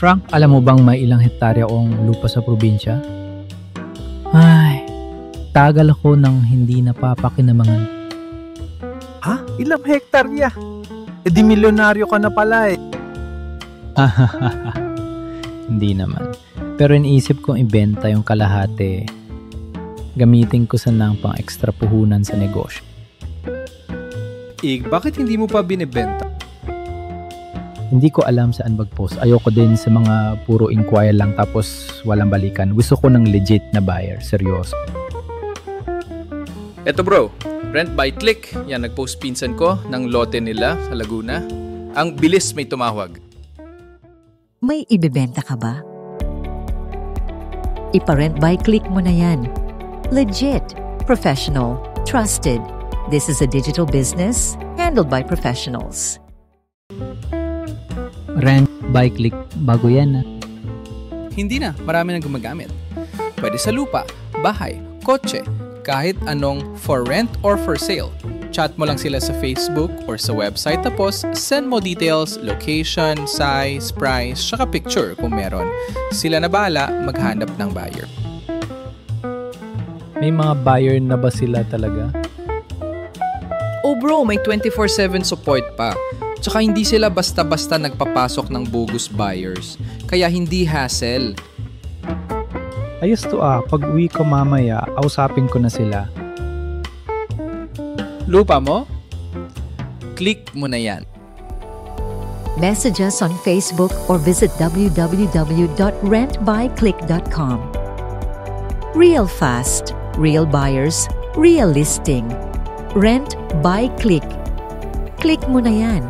Frank, alam mo bang may ilang hektarya akong lupa sa probinsya? Ay, tagal ako nang hindi napapakinabangan. Ha? Ilang hektarya? E di milyonaryo ka na pala eh. Hindi naman. Pero iniisip kong ibenta yung kalahati. Gamitin ko sana pang extra puhunan sa negosyo. Bakit hindi mo pa binibenta? Hindi ko alam saan mag-post. Ayoko din sa mga puro inquire lang tapos walang balikan. Gusto ko ng legit na buyer. Seryoso. Eto bro, Rent by Click. Yan, nag-post pinsan ko ng lote nila sa Laguna. Ang bilis may tumawag. May ibebenta ka ba? Ipa-Rent by Click mo na yan. Legit, professional, trusted. This is a digital business handled by professionals. Rent by Click, bago yan. Hindi na, marami nang gumagamit. Pwede sa lupa, bahay, kotse, kahit anong for rent or for sale. Chat mo lang sila sa Facebook or sa website tapos send mo details, location, size, price, saka picture kung meron. Sila na bahala maghanap ng buyer. May mga buyer na ba sila talaga? Oh bro, may 24/7 support pa. Tsaka hindi sila basta-basta nagpapasok ng bogus buyers. Kaya hindi hassle. Ayos to pag uwi ko mamaya, ausapin ko na sila. Lupa mo? Click mo na yan. Message us on Facebook or visit www.rentbyclick.com. Real fast, real buyers, real listing. Rent by Click. Click mo na yan.